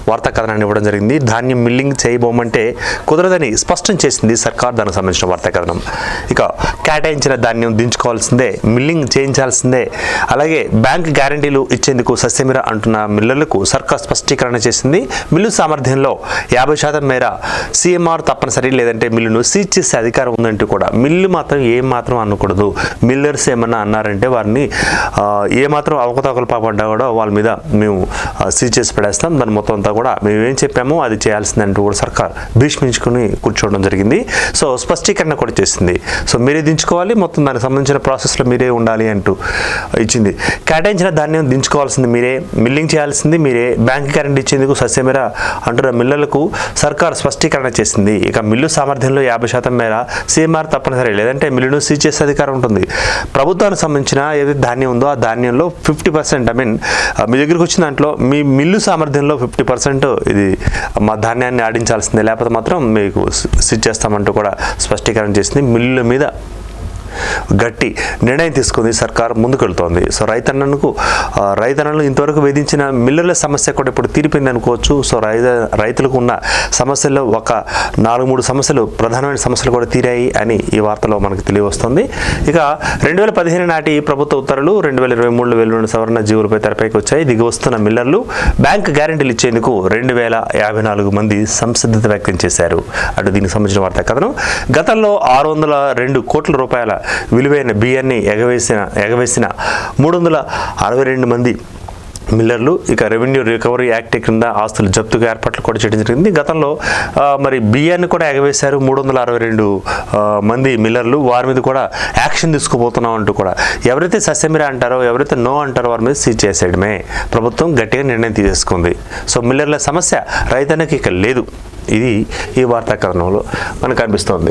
వార్తా కథనాన్ని ఇవ్వడం జరిగింది. ధాన్యం మిల్లింగ్ చేయబోమంటే కుదరదని స్పష్టం చేసింది సర్కార్. దానికి సంబంధించిన వార్తా కథనం. ఇక కేటాయించిన ధాన్యం దించుకోవాల్సిందే, మిల్లింగ్ చేయించాల్సిందే, అలాగే బ్యాంక్ గ్యారంటీలు ఇచ్చేందుకు సస్యమిర అంటున్న మిల్లర్లకు సర్కార్ స్పష్టీకరణ చేసింది. మిల్లు సామర్థ్యంలో 50% మేర సీఎంఆర్ తప్పనిసరి, లేదంటే మిల్లును సీజ్ చేసే అధికారం ఉందంటూ కూడా మిల్లు మాత్రం ఏమాత్రం అనకూడదు. మిల్లర్స్ ఏమన్నా అన్నారంటే వారిని ఏమాత్రం అవకతవకలు పాపడ్డా కూడా వాళ్ళ మీద మేము సీజ్ చేసి పడేస్తాం, దాని మొత్తం అంతా కూడా మేము ఏం చెప్పామో అది చేయాల్సిందంటూ కూడా సర్కార్ భీష్మించుకుని కూర్చోవడం జరిగింది. సో స్పష్టీకరణ కూడా చేసింది. సో మీరే దించుకోవాలి, మొత్తం దానికి సంబంధించిన ప్రాసెస్లో మీరే ఉండాలి అంటూ ఇచ్చింది. కేటాయించిన ధాన్యం దించుకోవాల్సింది మీరే, మిల్లింగ్ చేయాల్సింది మీరే, బ్యాంక్ గ్యారెంటీ ఇచ్చేందుకు సస్యమేర అంటున్న మిల్లర్లకు సర్కార్ స్పష్టీకరణ చేసింది. ఇక మిల్లు సామర్థ్యంలో 50% మేర సీఎంఆర్ తప్పనిసరి, లేదంటే మిల్లును సీజ్ చేసే అధికారం ఉంటుంది. ప్రభుత్వానికి సంబంధించిన ఏదైతే ధాన్యం ఉందో ఆ ధాన్యంలో 50%, మీ దగ్గరికి వచ్చిన దాంట్లో మీ మిల్లు సామర్థ్యంలో 50% ఇది మా ధాన్యాన్ని ఆడించాల్సిందే, లేకపోతే మాత్రం మీకు సీజ్ చేస్తామంటూ కూడా స్పష్టీకరణ చేసింది. మిల్లుల మీద గట్టి నిర్ణయం తీసుకుంది సర్కార్, ముందుకెళ్తోంది. సో రైతన్నలు ఇంతవరకు వేధించిన మిల్లర్ల సమస్య కూడా ఇప్పుడు తీరిపోయింది అనుకోవచ్చు. సో రైతులకు ఉన్న సమస్యల్లో ఒక 4-3 సమస్యలు, ప్రధానమైన సమస్యలు కూడా తీరాయి అని ఈ వార్తలో మనకు తెలియవస్తుంది. ఇక 2015 నాటి ప్రభుత్వ ఉత్తర్వులు 2023లో వెలువడిన సవరణ జీవులపై తెరపైకి వచ్చాయి. దిగి వస్తున్న మిల్లర్లు బ్యాంక్ గ్యారెంటీలు ఇచ్చేందుకు 2054 మంది సంసిద్ధత వ్యక్తం చేశారు. అటు దీనికి సంబంధించిన వార్తా కథనం. గతంలో 602 కోట్ల రూపాయల విలువైన బియ్యాన్ని ఎగవేసిన 362 మంది మిల్లర్లు. ఇక రెవెన్యూ రికవరీ యాక్ట్ కింద ఆస్తులు జప్తుగా ఏర్పాట్లు కూడా చేయడం జరిగింది. గతంలో మరి బియ్యాన్ని కూడా ఎగవేశారు 362 మంది మిల్లర్లు. వారి మీద కూడా యాక్షన్ తీసుకుపోతున్నాం అంటూ కూడా ఎవరైతే సస్యమిర అంటారో, ఎవరైతే నో అంటారో వారి మీద సీజ్ చేసేయడమే ప్రభుత్వం గట్టిగా నిర్ణయం తీసుకుంది. సో మిల్లర్ల సమస్య రైతన్నకి ఇక లేదు. ఇది ఈ వార్తా కథనంలో మనకు కనిపిస్తోంది.